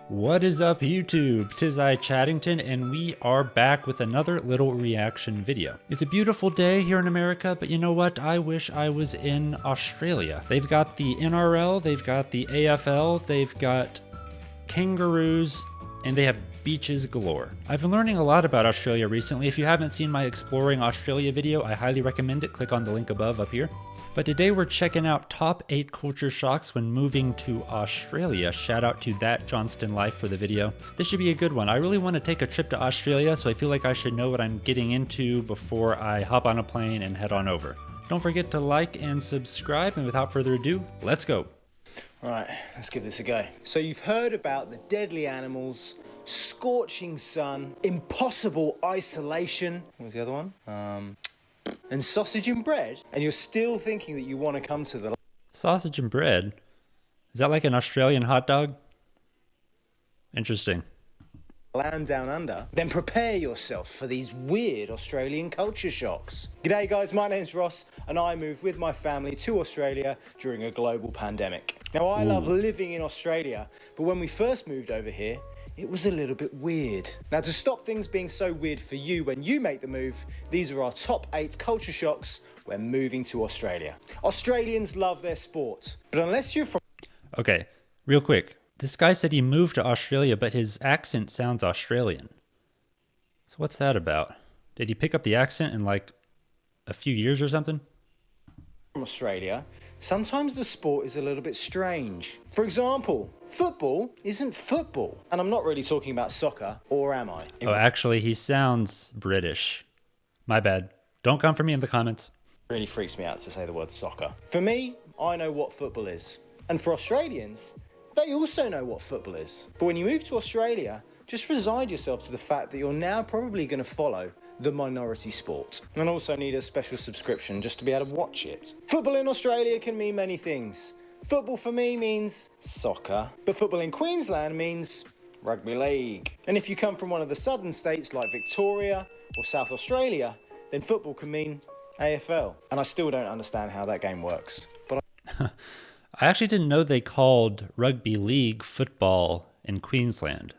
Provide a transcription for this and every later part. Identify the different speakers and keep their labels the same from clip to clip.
Speaker 1: What is up YouTube? 'Tis I Chattington and we are back with another little reaction video. It's a beautiful day here in America, but you know what? I wish I was in Australia. They've got the NRL, they've got the AFL, they've got kangaroos, and they have beaches galore. I've been learning a lot about Australia recently. If you haven't seen my Exploring Australia video, I highly recommend it. Click on the link above up here. But today we're checking out top 8 culture shocks when moving to Australia. Shout out to That Johnston Life for the video. This should be a good one. I really want to take a trip to Australia, so I feel like I should know what I'm getting into before I hop on a plane and head on over. Don't forget to like and subscribe, and without further ado, let's go.
Speaker 2: Right, let's give this a go. So you've heard about the deadly animals, scorching sun, impossible isolation. What was the other one? And sausage and bread, and you're still thinking that you want to come to the
Speaker 1: Sausage and bread? Is that like an Australian hot dog? Interesting.
Speaker 2: land down under, then prepare yourself for these weird Australian culture shocks. G'day guys, my name's Ross, and I moved with my family to Australia during a global pandemic. Now I love living in Australia, but when we first moved over here, it was a little bit weird. Now to stop things being so weird for you when you make the move, these are our top 8 culture shocks when moving to Australia. Australians love their sport, but unless you're from...
Speaker 1: Okay, real quick. This guy said he moved to Australia, but his accent sounds Australian. So what's that about? Did he pick up the accent in like a few years or something?
Speaker 2: From Australia, sometimes the sport is a little bit strange. For example, football isn't football. And I'm not really talking about soccer, or am I?
Speaker 1: Oh, actually, he sounds British. My bad. Don't come for me in the comments.
Speaker 2: It really freaks me out to say the word soccer. For me, I know what football is. And for Australians, they also know what football is. But when you move to Australia, just resign yourself to the fact that you're now probably going to follow the minority sport, and also need a special subscription just to be able to watch it. Football in Australia can mean many things. Football for me means soccer, but football in Queensland means rugby league. And if you come from one of the southern states like Victoria or South Australia, then football can mean AFL. And I still don't understand how that game works. But
Speaker 1: I actually didn't know they called rugby league football in Queensland.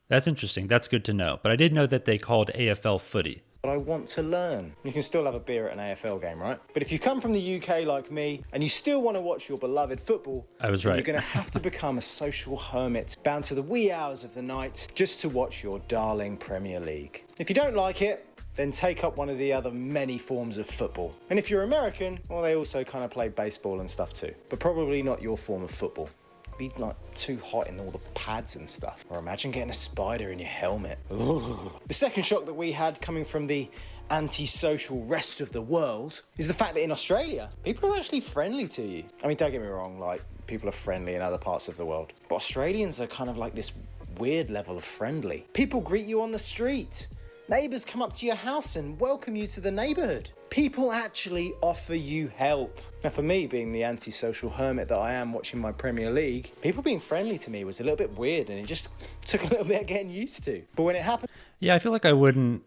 Speaker 1: That's interesting. That's good to know. But I did know that they called AFL footy.
Speaker 2: I want to learn. You can still have a beer at an AFL game, right? But if you come from the UK like me, and you still want to watch your beloved football,
Speaker 1: I was right.
Speaker 2: You're going to have to become a social hermit, bound to the wee hours of the night, just to watch your darling Premier League. If you don't like it, then take up one of the other many forms of football. And if you're American, well, they also kind of play baseball and stuff too, but probably not your form of football. Be like too hot in all the pads and stuff. Or imagine getting a spider in your helmet. Ooh. The second shock that we had coming from the antisocial rest of the world is the fact that in Australia, people are actually friendly to you. I mean, don't get me wrong, like, people are friendly in other parts of the world, but Australians are kind of like this weird level of friendly. People greet you on the street. Neighbours come up to your house and welcome you to the neighbourhood. People actually offer you help. Now for me, being the antisocial hermit that I am watching my Premier League, people being friendly to me was a little bit weird, and it just took a little bit of getting used to. But when it happened...
Speaker 1: Yeah, I feel like I wouldn't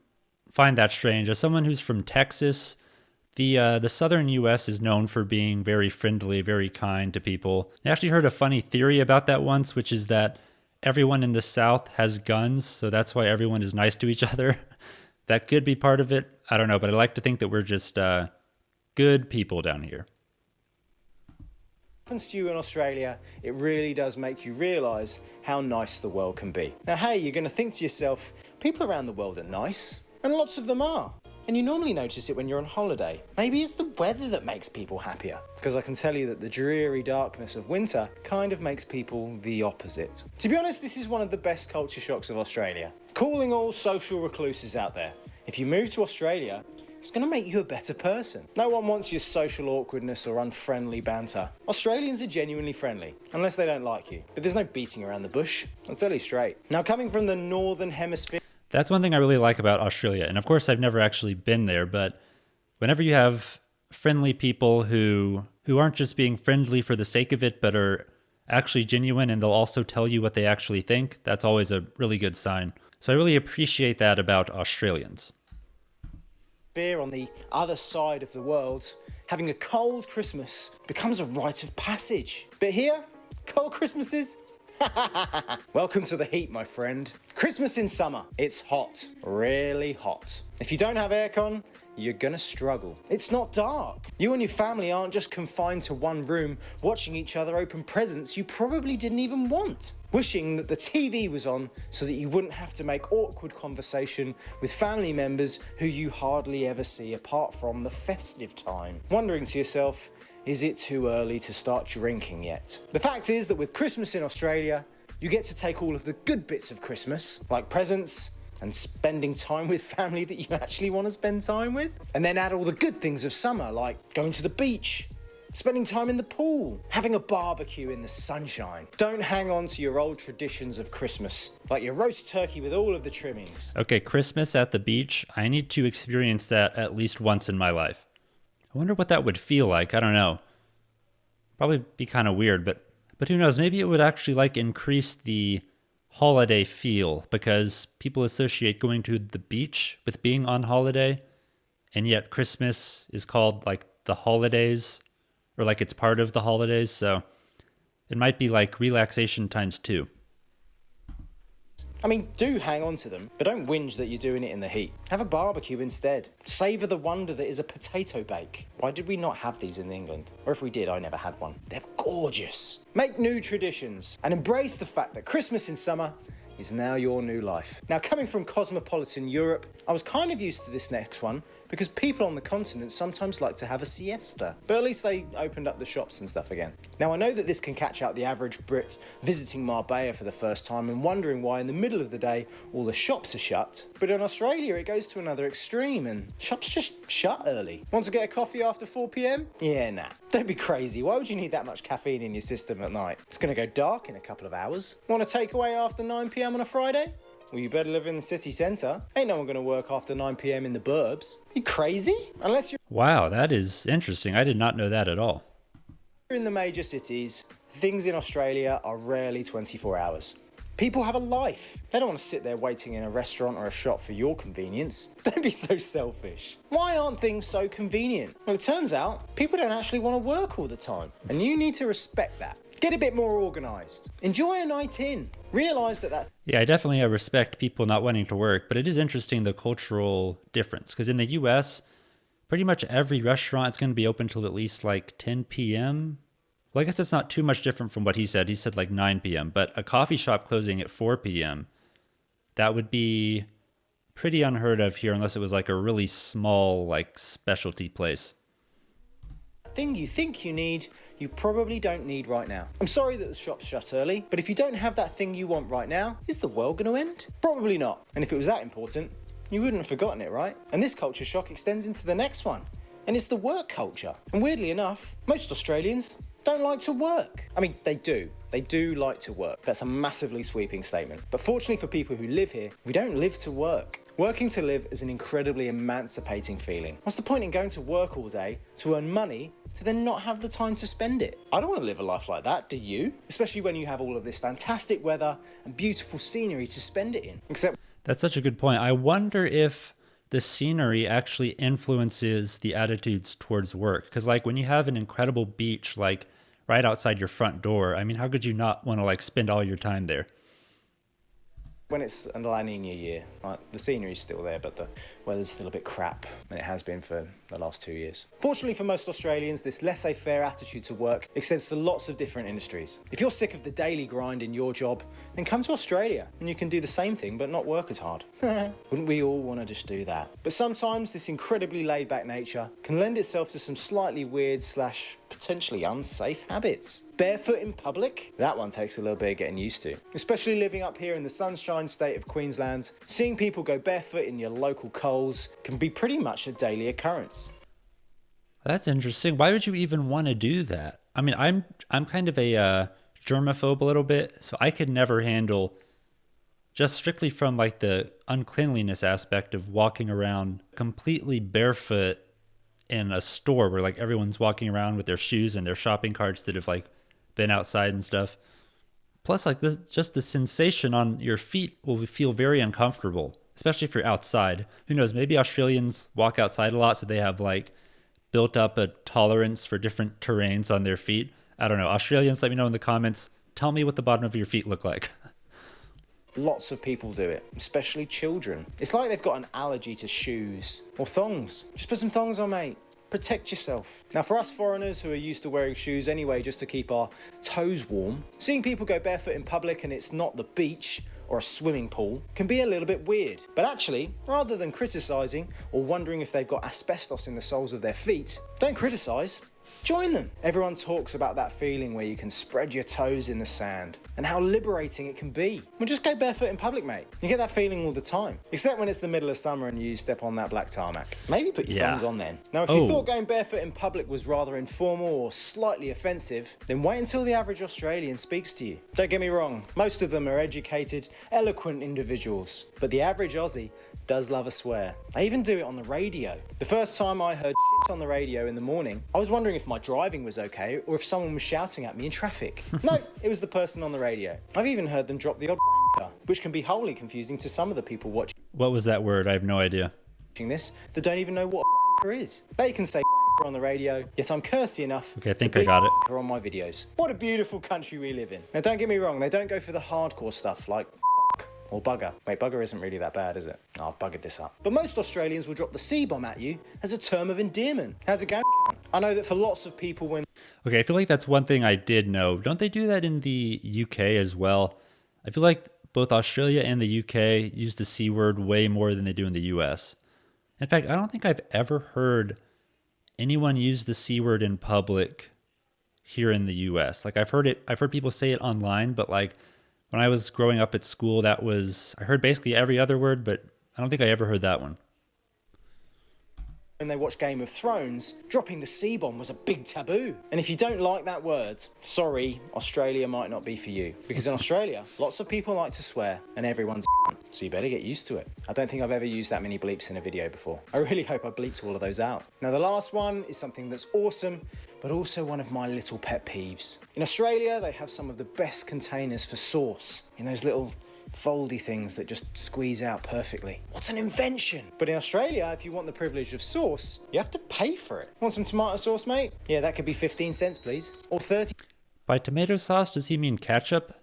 Speaker 1: find that strange. As someone who's from Texas, the southern U.S. is known for being very friendly, very kind to people. I actually heard a funny theory about that once, which is that everyone in the South has guns, so that's why everyone is nice to each other. That could be part of it. I don't know, but I like to think that we're just good people down here.
Speaker 2: Happens to you in Australia, it really does make you realise how nice the world can be. Now, hey, you're going to think to yourself, people around the world are nice, and lots of them are. And you normally notice it when you're on holiday. Maybe it's the weather that makes people happier. Because I can tell you that the dreary darkness of winter kind of makes people the opposite. To be honest, this is one of the best culture shocks of Australia. Calling all social recluses out there. If you move to Australia, it's going to make you a better person. No one wants your social awkwardness or unfriendly banter. Australians are genuinely friendly, unless they don't like you. But there's no beating around the bush. I'll tell you straight. Now, coming from the northern hemisphere...
Speaker 1: That's one thing I really like about Australia. And of course, I've never actually been there, but whenever you have friendly people who aren't just being friendly for the sake of it, but are actually genuine, and they'll also tell you what they actually think, that's always a really good sign. So I really appreciate that about Australians.
Speaker 2: On the other side of the world, having a cold Christmas becomes a rite of passage. But here, cold Christmases, Welcome to the heat, my friend. Christmas in summer. It's hot. Really hot. If you don't have aircon, you're gonna struggle. It's not dark. You and your family aren't just confined to one room, watching each other open presents you probably didn't even want. Wishing that the TV was on so that you wouldn't have to make awkward conversation with family members who you hardly ever see apart from the festive time. Wondering to yourself, is it too early to start drinking yet? The fact is that with Christmas in Australia, you get to take all of the good bits of Christmas, like presents and spending time with family that you actually want to spend time with, and then add all the good things of summer, like going to the beach, spending time in the pool, having a barbecue in the sunshine. Don't hang on to your old traditions of Christmas, like your roast turkey with all of the trimmings.
Speaker 1: Okay, Christmas at the beach. I need to experience that at least once in my life. I wonder what that would feel like. I don't know. Probably be kind of weird, but who knows? Maybe it would actually like increase the holiday feel because people associate going to the beach with being on holiday, and yet Christmas is called like the holidays, or like it's part of the holidays. So it might be like relaxation times 2.
Speaker 2: I mean, do hang on to them, but don't whinge that you're doing it in the heat. Have a barbecue instead. Savour the wonder that is a potato bake. Why did we not have these in England? Or if we did, I never had one. They're gorgeous. Make new traditions and embrace the fact that Christmas in summer is now your new life. Now, coming from cosmopolitan Europe, I was kind of used to this next one because people on the continent sometimes like to have a siesta. But at least they opened up the shops and stuff again. Now, I know that this can catch out the average Brit visiting Marbella for the first time and wondering why in the middle of the day all the shops are shut. But in Australia, it goes to another extreme and shops just shut early. Want to get a coffee after 4 p.m? Yeah, nah. Don't be crazy. Why would you need that much caffeine in your system at night? It's going to go dark in a couple of hours. Want a takeaway after 9 p.m. on a Friday? Well, you better live in the city centre. Ain't no one going to work after 9 p.m. in the burbs. You crazy? Unless you're
Speaker 1: Wow, that is interesting. I did not know that at all.
Speaker 2: in the major cities, things in Australia are rarely 24 hours. People have a life. They don't want to sit there waiting in a restaurant or a shop for your convenience. Don't be so selfish. Why aren't things so convenient? Well, it turns out people don't actually want to work all the time, and you need to respect that. Get a bit more organised. Enjoy a night in. Realise that
Speaker 1: Yeah, I definitely respect people not wanting to work, but it is interesting the cultural difference. Because in the US, pretty much every restaurant is going to be open till at least like 10 p.m. Well, I guess it's not too much different from what he said. He said like 9 p.m., but a coffee shop closing at 4 p.m., that would be pretty unheard of here unless it was like a really small, like specialty place.
Speaker 2: thing you think you need, you probably don't need right now. I'm sorry that the shop's shut early, but if you don't have that thing you want right now, is the world going to end? Probably not. And if it was that important, you wouldn't have forgotten it, right? And this culture shock extends into the next one, and it's the work culture. And weirdly enough, most Australians don't like to work. I mean, they do. They do like to work. That's a massively sweeping statement. But fortunately for people who live here, we don't live to work. Working to live is an incredibly emancipating feeling. What's the point in going to work all day to earn money to then not have the time to spend it? I don't want to live a life like that, do you? Especially when you have all of this fantastic weather and beautiful scenery to spend it in. Except
Speaker 1: That's such a good point. I wonder if the scenery actually influences the attitudes towards work. Because like when you have an incredible beach, like right outside your front door, I mean, how could you not want to like spend all your time there?
Speaker 2: when it's a La Nina year, like, the scenery's still there, but the weather's still a bit crap, and it has been for the last 2 years. Fortunately for most Australians, this laissez-faire attitude to work extends to lots of different industries. If you're sick of the daily grind in your job, then come to Australia, and you can do the same thing but not work as hard. Wouldn't we all want to just do that? But sometimes this incredibly laid-back nature can lend itself to some slightly weird / potentially unsafe habits. Barefoot in public? That one takes a little bit of getting used to. Especially living up here in the sunshine state of Queensland, seeing people go barefoot in your local Coles can be pretty much a daily occurrence.
Speaker 1: That's interesting. Why would you even want to do that? I mean, I'm kind of a germaphobe a little bit, so I could never handle, just strictly from like the uncleanliness aspect of walking around completely barefoot in a store where like everyone's walking around with their shoes and their shopping carts that have like been outside and stuff. Plus, like just the sensation on your feet will feel very uncomfortable, especially if you're outside. Who knows? Maybe Australians walk outside a lot, so they have like built up a tolerance for different terrains on their feet. I don't know. Australians, let me know in the comments tell me what the bottom of your feet look like.
Speaker 2: Lots of people do it, especially children. It's like they've got an allergy to shoes or thongs. Just put some thongs on, mate. Protect yourself. Now, for us foreigners who are used to wearing shoes anyway just to keep our toes warm, seeing people go barefoot in public and it's not the beach or a swimming pool can be a little bit weird. But actually, rather than criticising or wondering if they've got asbestos in the soles of their feet, don't criticise. Join them. Everyone talks about that feeling where you can spread your toes in the sand and how liberating it can be. Well, just go barefoot in public, mate. You get that feeling all the time, except when it's the middle of summer and you step on that black tarmac. Maybe put your thongs on then. Now, if you thought going barefoot in public was rather informal or slightly offensive, then wait until the average Australian speaks to you. Don't get me wrong, most of them are educated, eloquent individuals, but the average Aussie does love a swear. They even do it on the radio. The first time I heard shit on the radio in the morning, I was wondering if my driving was okay or if someone was shouting at me in traffic. No, it was the person on the radio. I've even heard them drop the odd wanker, which can be wholly confusing to some of the people watching.
Speaker 1: What was that word? I have no idea.
Speaker 2: This that don't even know what a wanker is. They can say wanker on the radio, yet I'm cursy enough
Speaker 1: Okay, I think I got it.
Speaker 2: on my videos. What a beautiful country we live in. Now, don't get me wrong, they don't go for the hardcore stuff like or bugger. Wait, bugger isn't really that bad, is it? Oh, I've buggered this up. But most Australians will drop the C-bomb at you as a term of endearment. How's it going? I know that for lots of people when...
Speaker 1: Okay, I feel like that's one thing I did know. Don't they do that in the UK as well? I feel like both Australia and the UK use the C word way more than they do in the US. In fact, I don't think I've ever heard anyone use the C word in public here in the US. Like I've heard people say it online, but like when I was growing up at school, I heard basically every other word, but I don't think I ever heard that one.
Speaker 2: When they watch Game of Thrones, dropping the C-bomb was a big taboo. And if you don't like that word, sorry, Australia might not be for you. Because in Australia, lots of people like to swear and everyone's so you better get used to it. I don't think I've ever used that many bleeps in a video before. I really hope I bleeped all of those out. Now the last one is something that's awesome, but also one of my little pet peeves. In Australia, they have some of the best containers for sauce in those little foldy things that just squeeze out perfectly. What's an invention? But in Australia, if you want the privilege of sauce, you have to pay for it. Want some tomato sauce, mate? Yeah, that could be 15 cents, please. Or 30.
Speaker 1: By tomato sauce, does he mean ketchup?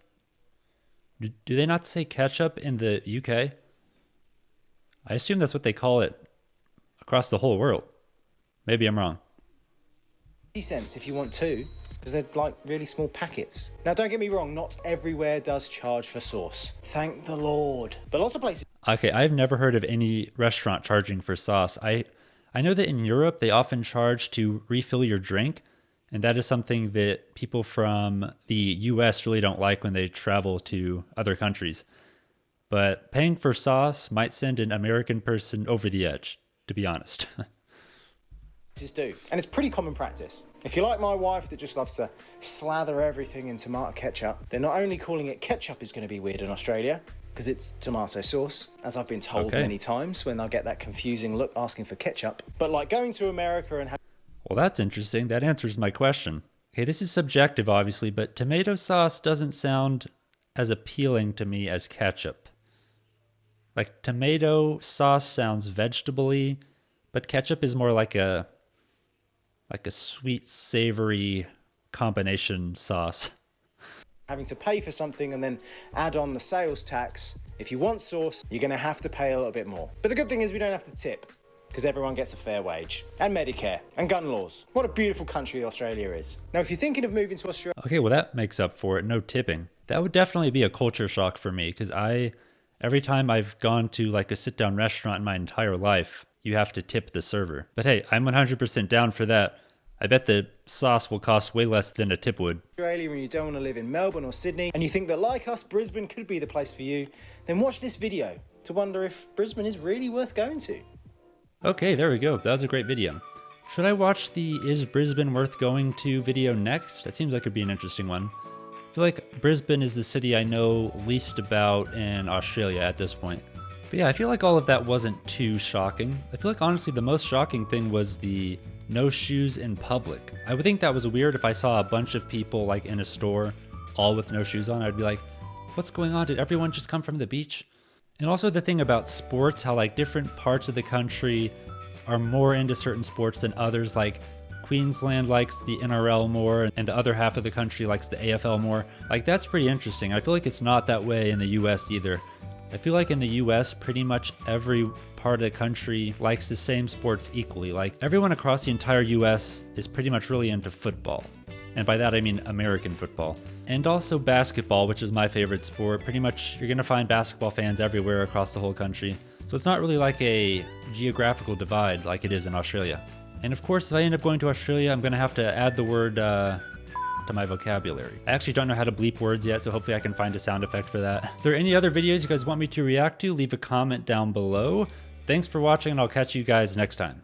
Speaker 1: Do they not say ketchup in the UK? I assume that's what they call it across the whole world. Maybe I'm wrong.
Speaker 2: 50 cents if you want two, because they're like really small packets. Now, don't get me wrong, not everywhere does charge for sauce. Thank the Lord. But lots of places...
Speaker 1: Okay, I've never heard of any restaurant charging for sauce. I know that in Europe, they often charge to refill your drink, and that is something that people from the US really don't like when they travel to other countries. But paying for sauce might send an American person over the edge, to be honest.
Speaker 2: do. And it's pretty common practice. If you're like my wife that just loves to slather everything in tomato ketchup, then not only calling it ketchup is going to be weird in Australia, because it's tomato sauce, as I've been told many times when they'll get that confusing look asking for ketchup. But like going to America and
Speaker 1: Well, that's interesting. That answers my question. Okay, this is subjective, obviously, but tomato sauce doesn't sound as appealing to me as ketchup. Like, tomato sauce sounds vegetable-y, but ketchup is more like a sweet, savory combination sauce.
Speaker 2: having to pay for something and then add on the sales tax. If you want sauce, you're going to have to pay a little bit more. But the good thing is we don't have to tip, because everyone gets a fair wage. And Medicare. And gun laws. What a beautiful country Australia is. Now, if you're thinking of moving to Australia...
Speaker 1: Okay, well, that makes up for it. No tipping. That would definitely be a culture shock for me, because every time I've gone to like a sit-down restaurant in my entire life, you have to tip the server. But hey, I'm 100% down for that. I bet the sauce will cost way less than a tip would.
Speaker 2: Australia, and you don't want to live in Melbourne or Sydney, and you think that like us, Brisbane could be the place for you, then watch this video to wonder if Brisbane is really worth going to.
Speaker 1: Okay, there we go. That was a great video. Should I watch the Is Brisbane Worth Going To video next? That seems like it'd be an interesting one. I feel like Brisbane is the city I know least about in Australia at this point. But yeah, I feel like all of that wasn't too shocking. I feel like honestly the most shocking thing was the no shoes in public. I would think that was weird if I saw a bunch of people like in a store all with no shoes on. I'd be like, what's going on? Did everyone just come from the beach? And also the thing about sports, how like different parts of the country are more into certain sports than others. Like Queensland likes the NRL more and the other half of the country likes the AFL more. Like, that's pretty interesting. I feel like it's not that way in the US either. I feel like in the US, pretty much every part of the country likes the same sports equally. Like, everyone across the entire US is pretty much really into football. And by that I mean American football. And also basketball, which is my favorite sport. Pretty much you're gonna find basketball fans everywhere across the whole country. So it's not really like a geographical divide like it is in Australia. And of course, if I end up going to Australia, I'm gonna have to add the word to my vocabulary. I actually don't know how to bleep words yet, so hopefully I can find a sound effect for that. If there are any other videos you guys want me to react to, leave a comment down below. Thanks for watching, and I'll catch you guys next time.